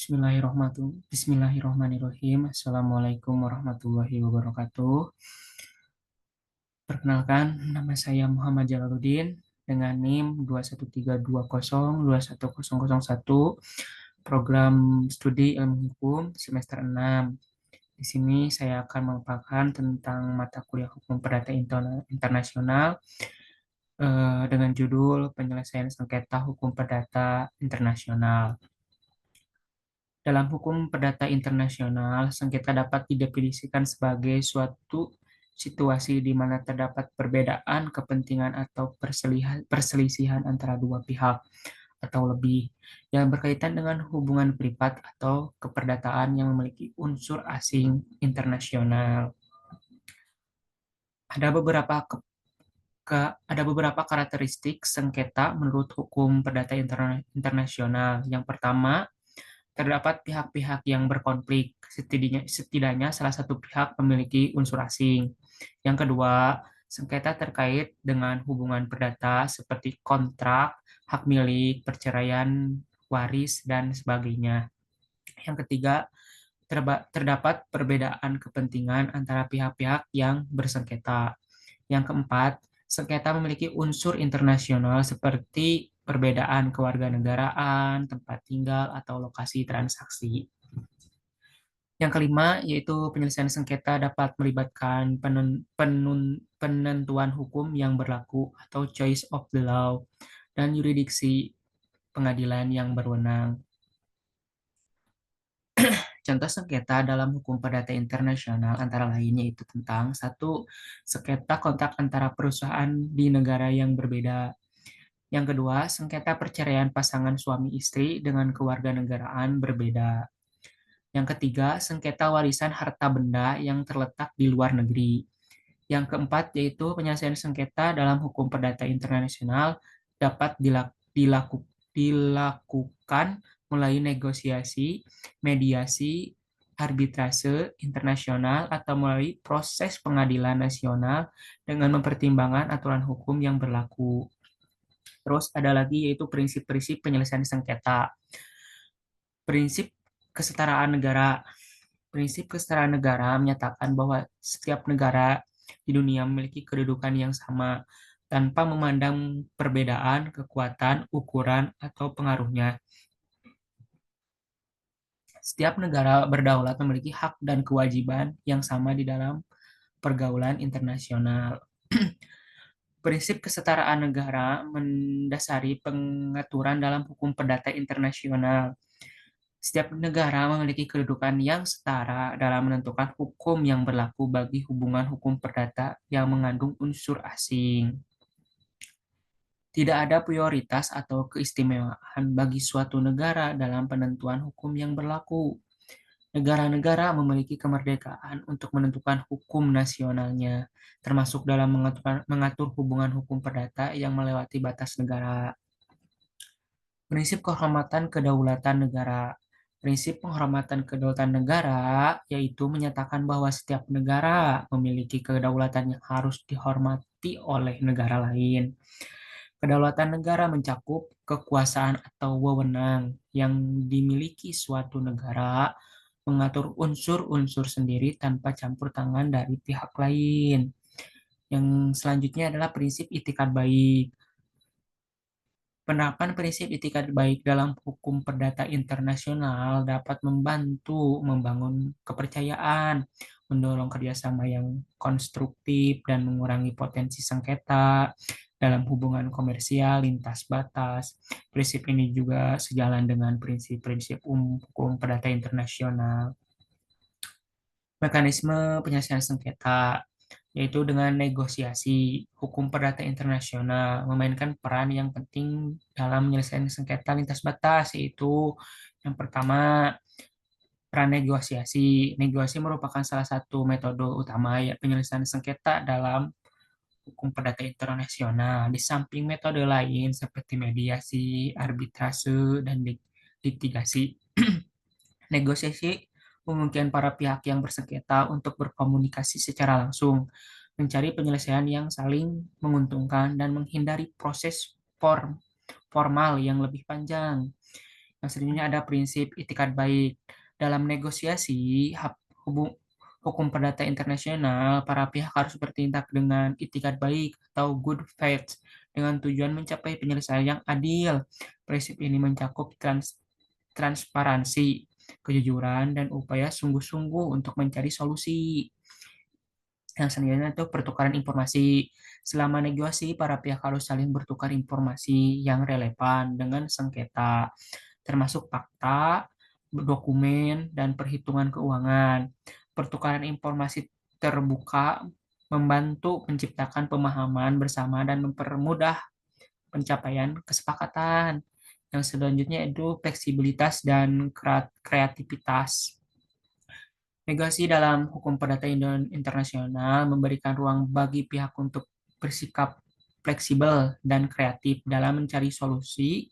Bismillahirrahmanirrahim. Assalamualaikum warahmatullahi wabarakatuh. Perkenalkan, nama saya Muhammad Jalaluddin dengan NIM 213202101, program studi ilmu hukum semester 6. Di sini saya akan memaparkan tentang mata kuliah hukum perdata internasional dengan judul Penyelesaian Sengketa Hukum Perdata Internasional. Dalam hukum perdata internasional, sengketa dapat didefinisikan sebagai suatu situasi di mana terdapat perbedaan kepentingan atau perselisihan antara dua pihak atau lebih yang berkaitan dengan hubungan privat atau keperdataan yang memiliki unsur asing internasional. Ada beberapa ada beberapa karakteristik sengketa menurut hukum perdata internasional. Yang pertama, terdapat pihak-pihak yang berkonflik, setidaknya salah satu pihak memiliki unsur asing. Yang kedua, sengketa terkait dengan hubungan perdata seperti kontrak, hak milik, perceraian, waris, dan sebagainya. Yang ketiga, terdapat perbedaan kepentingan antara pihak-pihak yang bersengketa. Yang keempat, sengketa memiliki unsur internasional seperti perbedaan kewarganegaraan, tempat tinggal, atau lokasi transaksi. Yang kelima, yaitu penyelesaian sengketa dapat melibatkan penentuan hukum yang berlaku atau choice of the law dan yurisdiksi pengadilan yang berwenang. Contoh sengketa dalam hukum perdata internasional antara lainnya itu tentang satu, sengketa kontrak antara perusahaan di negara yang berbeda. Yang kedua, sengketa perceraian pasangan suami istri dengan kewarganegaraan berbeda. Yang ketiga, sengketa warisan harta benda yang terletak di luar negeri. Yang keempat, yaitu penyelesaian sengketa dalam hukum perdata internasional dapat dilakukan melalui negosiasi, mediasi, arbitrase internasional, atau melalui proses pengadilan nasional dengan mempertimbangkan aturan hukum yang berlaku. Terus ada lagi yaitu prinsip-prinsip penyelesaian sengketa. Prinsip kesetaraan negara. Prinsip kesetaraan negara menyatakan bahwa setiap negara di dunia memiliki kedudukan yang sama tanpa memandang perbedaan, kekuatan, ukuran, atau pengaruhnya. Setiap negara berdaulat memiliki hak dan kewajiban yang sama di dalam pergaulan internasional. Prinsip kesetaraan negara mendasari pengaturan dalam hukum perdata internasional. Setiap negara memiliki kedudukan yang setara dalam menentukan hukum yang berlaku bagi hubungan hukum perdata yang mengandung unsur asing. Tidak ada prioritas atau keistimewaan bagi suatu negara dalam penentuan hukum yang berlaku. Negara-negara memiliki kemerdekaan untuk menentukan hukum nasionalnya, termasuk dalam mengatur hubungan hukum perdata yang melewati batas negara. Prinsip kehormatan kedaulatan negara. Prinsip penghormatan kedaulatan negara yaitu menyatakan bahwa setiap negara memiliki kedaulatan yang harus dihormati oleh negara lain. Kedaulatan negara mencakup kekuasaan atau wewenang yang dimiliki suatu negara mengatur unsur-unsur sendiri tanpa campur tangan dari pihak lain. Yang selanjutnya adalah prinsip itikat baik. Penerapan prinsip itikat baik dalam hukum perdata internasional dapat membantu membangun kepercayaan, mendorong kerjasama yang konstruktif, dan mengurangi potensi sengketa dalam hubungan komersial lintas batas. Prinsip ini juga sejalan dengan prinsip-prinsip hukum perdata internasional. Mekanisme penyelesaian sengketa yaitu dengan negosiasi. Hukum perdata internasional memainkan peran yang penting dalam menyelesaikan sengketa lintas batas, yaitu yang pertama, peran negosiasi. Negosiasi merupakan salah satu metode utama ya penyelesaian sengketa dalam hukum perdata internasional. Di samping metode lain seperti mediasi, arbitrase, dan litigasi. Negosiasi memungkinkan para pihak yang bersengketa untuk berkomunikasi secara langsung, mencari penyelesaian yang saling menguntungkan, dan menghindari proses formal yang lebih panjang. Yang selanjutnya ada prinsip itikat baik. Dalam negosiasi hukum perdata internasional, para pihak harus bertindak dengan itikat baik atau good faith dengan tujuan mencapai penyelesaian yang adil. Prinsip ini mencakup transparansi, kejujuran, dan upaya sungguh-sungguh untuk mencari solusi. Yang selanjutnya itu pertukaran informasi. Selama negosiasi, para pihak harus saling bertukar informasi yang relevan dengan sengketa, termasuk fakta, dokumen, dan perhitungan keuangan. Pertukaran informasi terbuka membantu menciptakan pemahaman bersama dan mempermudah pencapaian kesepakatan. Yang selanjutnya itu fleksibilitas dan kreativitas. Negosiasi dalam hukum perdata internasional memberikan ruang bagi pihak untuk bersikap fleksibel dan kreatif dalam mencari solusi.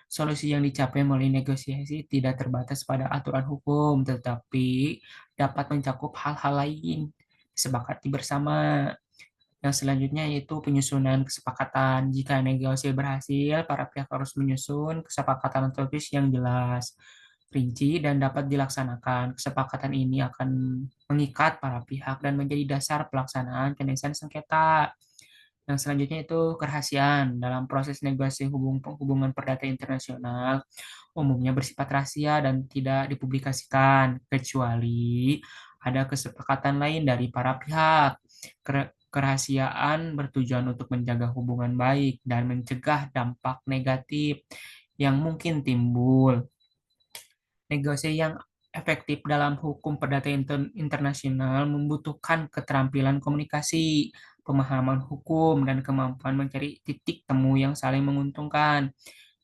Solusi yang dicapai melalui negosiasi tidak terbatas pada aturan hukum, tetapi dapat mencakup hal-hal lain disepakati bersama. Yang selanjutnya yaitu penyusunan kesepakatan. Jika negosiasi berhasil, para pihak harus menyusun kesepakatan tertulis yang jelas, rinci, dan dapat dilaksanakan. Kesepakatan ini akan mengikat para pihak dan menjadi dasar pelaksanaan penyelesaian sengketa. Yang selanjutnya itu kerahasiaan. Dalam proses negosiasi hubungan perdata internasional, umumnya bersifat rahasia dan tidak dipublikasikan, kecuali ada kesepakatan lain dari para pihak. Kerahasiaan bertujuan untuk menjaga hubungan baik dan mencegah dampak negatif yang mungkin timbul. Negosiasi yang efektif dalam hukum perdata internasional membutuhkan keterampilan komunikasi, pemahaman hukum, dan kemampuan mencari titik temu yang saling menguntungkan.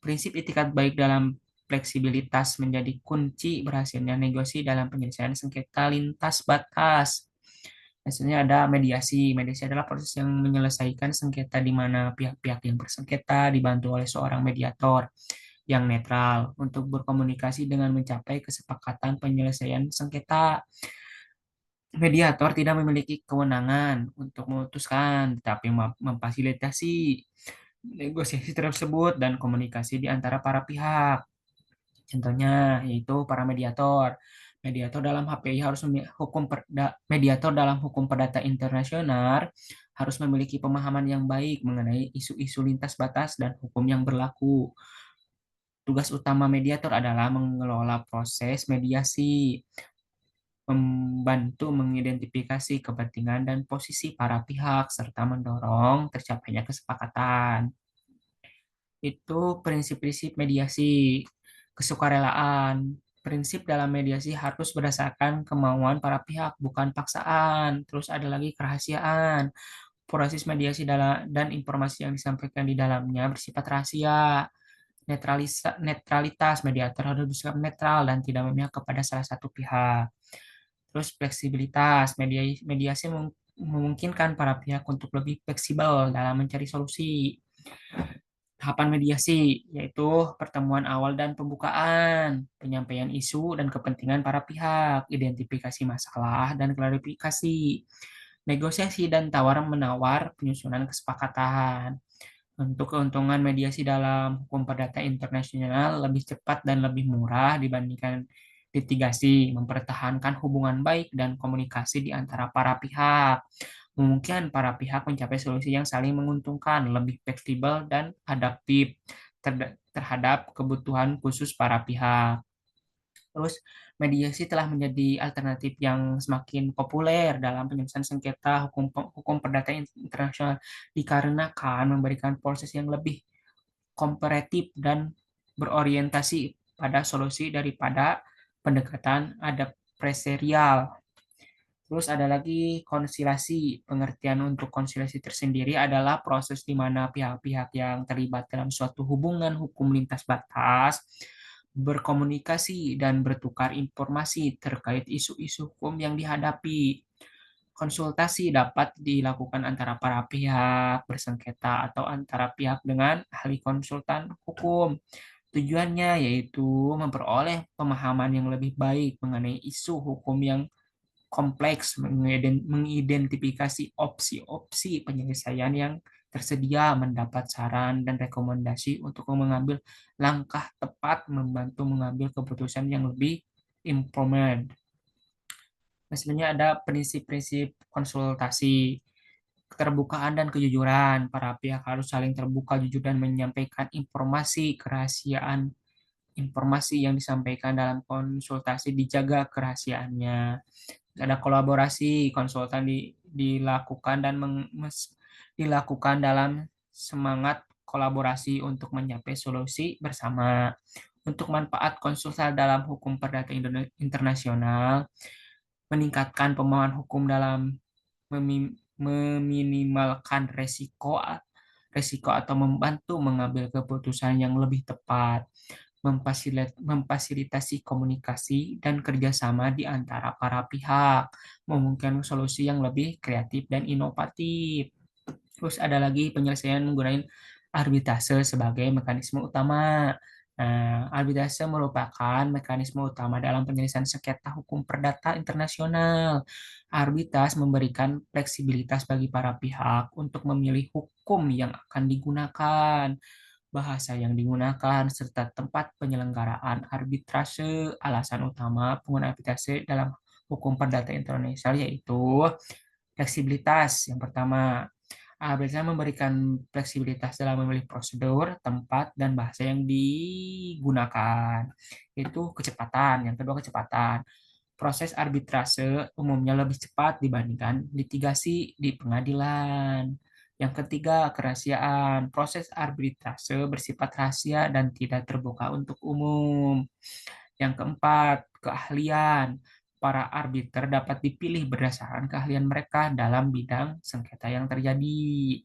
Prinsip itikat baik dalam fleksibilitas menjadi kunci berhasilnya negosiasi dalam penyelesaian sengketa lintas batas. Hasilnya ada mediasi. Mediasi adalah proses yang menyelesaikan sengketa di mana pihak-pihak yang bersengketa dibantu oleh seorang mediator yang netral untuk berkomunikasi dengan mencapai kesepakatan penyelesaian sengketa. Mediator tidak memiliki kewenangan untuk memutuskan, tetapi memfasilitasi negosiasi tersebut dan komunikasi di antara para pihak. Contohnya yaitu para mediator. Mediator dalam HPI harus mediator dalam hukum perdata internasional harus memiliki pemahaman yang baik mengenai isu-isu lintas batas dan hukum yang berlaku. Tugas utama mediator adalah mengelola proses mediasi, membantu mengidentifikasi kepentingan dan posisi para pihak, serta mendorong tercapainya kesepakatan. Itu prinsip-prinsip mediasi. Kesukarelaan. Prinsip dalam mediasi harus berdasarkan kemauan para pihak, bukan paksaan. Terus ada lagi kerahasiaan. Proses mediasi dan informasi yang disampaikan di dalamnya bersifat rahasia. Netralitas mediator harus bersikap netral dan tidak memihak kepada salah satu pihak. Terus fleksibilitas, mediasi memungkinkan para pihak untuk lebih fleksibel dalam mencari solusi. Tahapan mediasi, yaitu pertemuan awal dan pembukaan, penyampaian isu dan kepentingan para pihak, identifikasi masalah dan klarifikasi, negosiasi dan tawar-menawar, penyusunan kesepakatan. Untuk keuntungan mediasi dalam hukum perdata internasional lebih cepat dan lebih murah dibandingkan litigasi, mempertahankan hubungan baik dan komunikasi di antara para pihak. Memungkinkan para pihak mencapai solusi yang saling menguntungkan, lebih fleksibel dan adaptif terhadap kebutuhan khusus para pihak. Terus mediasi telah menjadi alternatif yang semakin populer dalam penyelesaian sengketa hukum perdata internasional dikarenakan memberikan proses yang lebih komparatif dan berorientasi pada solusi daripada pendekatan adversarial. Terus ada lagi konsilasi. Pengertian untuk konsilasi tersendiri adalah proses di mana pihak-pihak yang terlibat dalam suatu hubungan hukum lintas batas berkomunikasi dan bertukar informasi terkait isu-isu hukum yang dihadapi. Konsultasi dapat dilakukan antara para pihak bersengketa atau antara pihak dengan ahli konsultan hukum. Tujuannya yaitu memperoleh pemahaman yang lebih baik mengenai isu hukum yang kompleks, mengidentifikasi opsi-opsi penyelesaian yang tersedia mendapat saran dan rekomendasi untuk mengambil langkah tepat, membantu mengambil keputusan yang lebih informed. Nah, sebenarnya ada prinsip-prinsip konsultasi, keterbukaan dan kejujuran. Para pihak harus saling terbuka, jujur, dan menyampaikan informasi. Kerahasiaan informasi yang disampaikan dalam konsultasi dijaga kerahasiaannya. Ada kolaborasi, konsultan dilakukan dan dilakukan dalam semangat kolaborasi untuk mencapai solusi bersama. Untuk manfaat konsultan dalam hukum perdata internasional, meningkatkan pemahaman hukum dalam meminimalkan resiko atau membantu mengambil keputusan yang lebih tepat, memfasilitasi komunikasi dan kerjasama di antara para pihak, memungkinkan solusi yang lebih kreatif dan inovatif. Terus ada lagi penyelesaian menggunakan arbitrase sebagai mekanisme utama. Nah, arbitrase merupakan mekanisme utama dalam penyelesaian sengketa hukum perdata internasional. Arbitrase memberikan fleksibilitas bagi para pihak untuk memilih hukum yang akan digunakan, bahasa yang digunakan, serta tempat penyelenggaraan arbitrase. Alasan utama penggunaan arbitrase dalam hukum perdata internasional yaitu fleksibilitas. Yang pertama, biasanya memberikan fleksibilitas dalam memilih prosedur, tempat, dan bahasa yang digunakan. Itu kecepatan. Yang kedua, kecepatan. Proses arbitrase umumnya lebih cepat dibandingkan litigasi di pengadilan. Yang ketiga, kerahasiaan. Proses arbitrase bersifat rahasia dan tidak terbuka untuk umum. Yang keempat, keahlian. Para arbiter dapat dipilih berdasarkan keahlian mereka dalam bidang sengketa yang terjadi.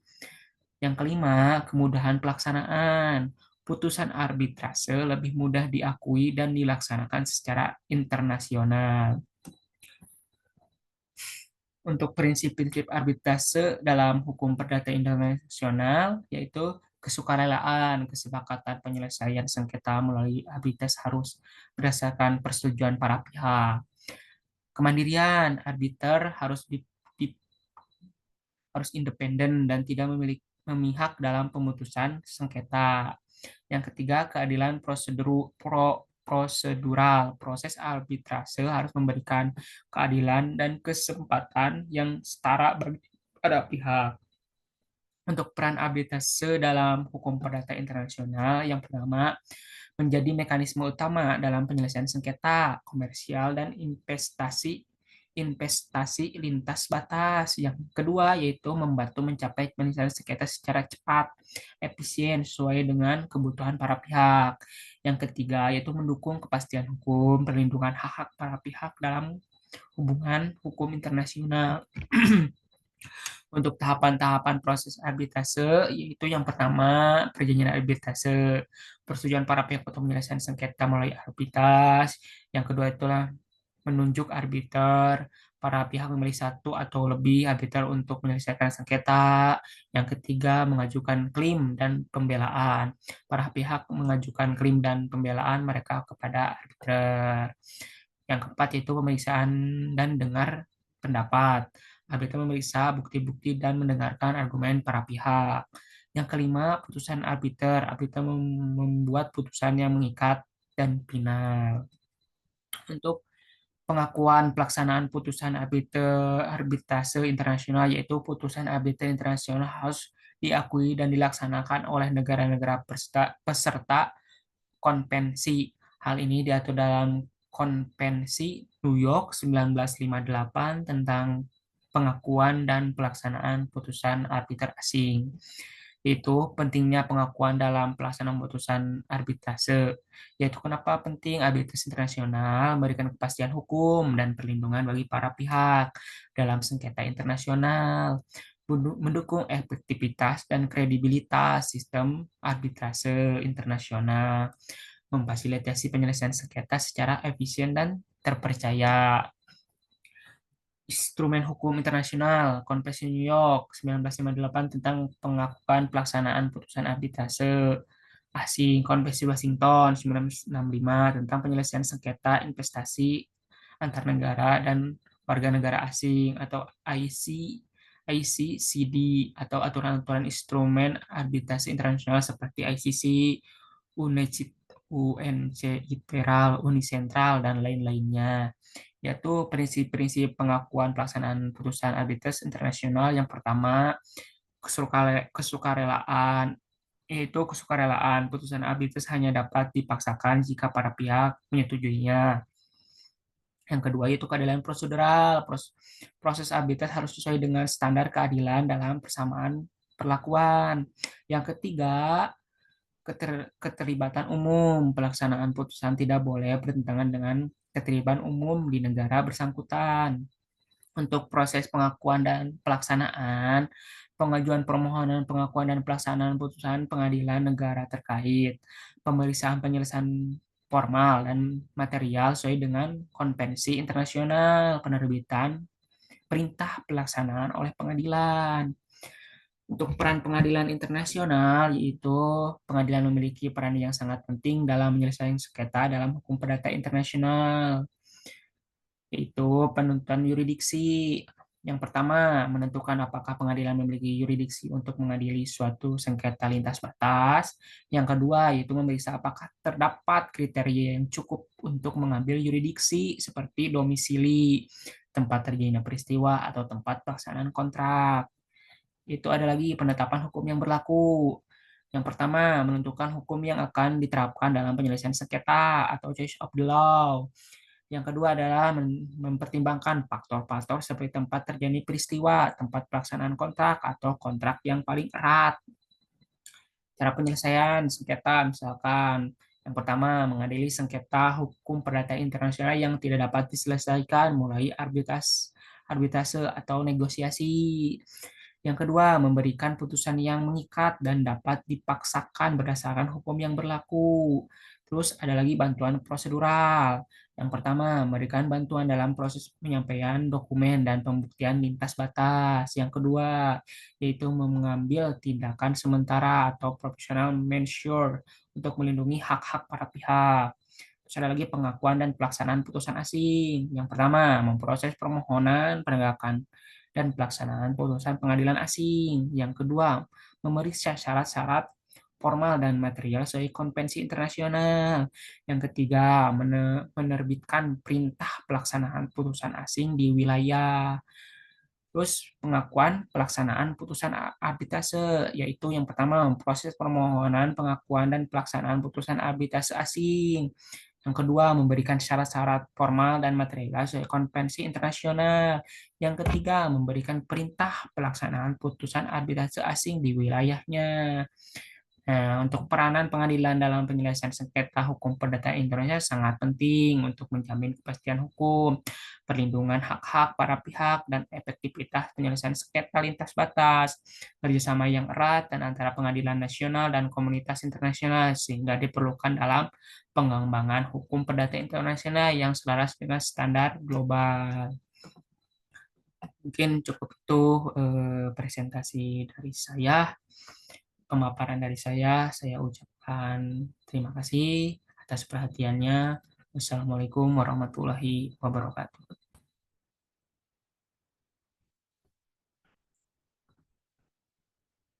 Yang kelima, kemudahan pelaksanaan. Putusan arbitrase lebih mudah diakui dan dilaksanakan secara internasional. Untuk prinsip-prinsip arbitrase dalam hukum perdata internasional, yaitu kesukarelaan, kesepakatan penyelesaian sengketa melalui arbitrase harus berdasarkan persetujuan para pihak. Kemandirian, arbiter harus independen dan tidak memihak dalam pemutusan sengketa. Yang ketiga, keadilan prosedural. Proses arbitrase harus memberikan keadilan dan kesempatan yang setara bagi pada pihak. Untuk peran arbitrase dalam hukum perdata internasional, yang pertama, menjadi mekanisme utama dalam penyelesaian sengketa komersial dan investasi lintas batas. Yang kedua yaitu membantu mencapai penyelesaian sengketa secara cepat, efisien, sesuai dengan kebutuhan para pihak. Yang ketiga yaitu mendukung kepastian hukum, perlindungan hak-hak para pihak dalam hubungan hukum internasional. Untuk tahapan-tahapan proses arbitrase, yaitu yang pertama, perjanjian arbitrase, persetujuan para pihak untuk menyelesaikan sengketa melalui arbitrase. Yang kedua itulah menunjuk arbiter, para pihak memilih satu atau lebih arbiter untuk menyelesaikan sengketa. Yang ketiga, mengajukan klaim dan pembelaan. Para pihak mengajukan klaim dan pembelaan mereka kepada arbiter. Yang keempat yaitu pemeriksaan dan dengar pendapat. Arbiter memeriksa bukti-bukti dan mendengarkan argumen para pihak. Yang kelima, putusan arbiter. Arbiter membuat putusan yang mengikat dan final. Untuk pengakuan pelaksanaan putusan arbitrase internasional, yaitu putusan arbiter internasional harus diakui dan dilaksanakan oleh negara-negara peserta konvensi. Hal ini diatur dalam Konvensi New York 1958 tentang pengakuan dan pelaksanaan putusan arbiter asing. Itu pentingnya pengakuan dalam pelaksanaan putusan arbitrase. Yaitu kenapa penting arbitrase internasional memberikan kepastian hukum dan perlindungan bagi para pihak dalam sengketa internasional, mendukung efektivitas dan kredibilitas sistem arbitrase internasional, memfasilitasi penyelesaian sengketa secara efisien dan terpercaya. Instrumen Hukum Internasional, Konvensi New York 1958 tentang pengakuan pelaksanaan putusan arbitrase asing, Konvensi Washington 1965 tentang penyelesaian sengketa investasi antar negara dan warga negara asing atau ICCD atau aturan-aturan instrumen arbitrase internasional seperti ICC, UNCIT, UNCITRAL, Unisentral, dan lain-lainnya, yaitu prinsip-prinsip pengakuan pelaksanaan putusan arbitrase internasional. Yang pertama, kesukarelaan, yaitu kesukarelaan putusan arbitrase hanya dapat dipaksakan jika para pihak menyetujuinya. Yang kedua itu keadilan prosedural. Proses arbitrase harus sesuai dengan standar keadilan dalam persamaan perlakuan. Yang ketiga, keterlibatan umum. Pelaksanaan putusan tidak boleh bertentangan dengan keterlibatan umum di negara bersangkutan. Untuk proses pengakuan dan pelaksanaan, pengajuan permohonan pengakuan dan pelaksanaan putusan pengadilan negara terkait, pemeriksaan penyelesaian formal dan material sesuai dengan konvensi internasional, penerbitan perintah pelaksanaan oleh pengadilan. Untuk peran pengadilan internasional, yaitu pengadilan memiliki peran yang sangat penting dalam menyelesaikan sengketa dalam hukum perdata internasional, yaitu penentuan yurisdiksi. Yang pertama, menentukan apakah pengadilan memiliki yurisdiksi untuk mengadili suatu sengketa lintas batas. Yang kedua, yaitu memeriksa apakah terdapat kriteria yang cukup untuk mengambil yurisdiksi seperti domisili, tempat terjadinya peristiwa, atau tempat pelaksanaan kontrak. Itu ada lagi penetapan hukum yang berlaku. Yang pertama, menentukan hukum yang akan diterapkan dalam penyelesaian sengketa atau choice of the law. Yang kedua adalah mempertimbangkan faktor-faktor seperti tempat terjadi peristiwa, tempat pelaksanaan kontrak, atau kontrak yang paling erat. Cara penyelesaian sengketa misalkan, yang pertama, mengadili sengketa hukum perdata internasional yang tidak dapat diselesaikan mulai arbitrase atau negosiasi. Yang kedua, memberikan putusan yang mengikat dan dapat dipaksakan berdasarkan hukum yang berlaku. Terus ada lagi bantuan prosedural. Yang pertama, memberikan bantuan dalam proses penyampaian dokumen dan pembuktian lintas batas. Yang kedua, yaitu mengambil tindakan sementara atau provisional measure untuk melindungi hak-hak para pihak. Terus ada lagi pengakuan dan pelaksanaan putusan asing. Yang pertama, memproses permohonan penegakan dan pelaksanaan putusan pengadilan asing. Yang kedua, memeriksa syarat-syarat formal dan material sesuai konvensi internasional. Yang ketiga, menerbitkan perintah pelaksanaan putusan asing di wilayah. Terus pengakuan pelaksanaan putusan arbitrase, yaitu yang pertama proses permohonan pengakuan dan pelaksanaan putusan arbitrase asing. Yang kedua, memberikan syarat-syarat formal dan material sesuai konvensi internasional. Yang ketiga, memberikan perintah pelaksanaan putusan arbitrase asing di wilayahnya. Nah, untuk peranan pengadilan dalam penyelesaian sengketa hukum perdata Indonesia sangat penting untuk menjamin kepastian hukum, perlindungan hak-hak para pihak, dan efektivitas penyelesaian sengketa lintas batas, kerjasama yang erat dan antara pengadilan nasional dan komunitas internasional, sehingga diperlukan dalam pengembangan hukum perdata internasional yang selaras dengan standar global. Mungkin cukup itu presentasi dari saya, pemaparan dari saya ucapkan terima kasih atas perhatiannya. Wassalamualaikum warahmatullahi wabarakatuh.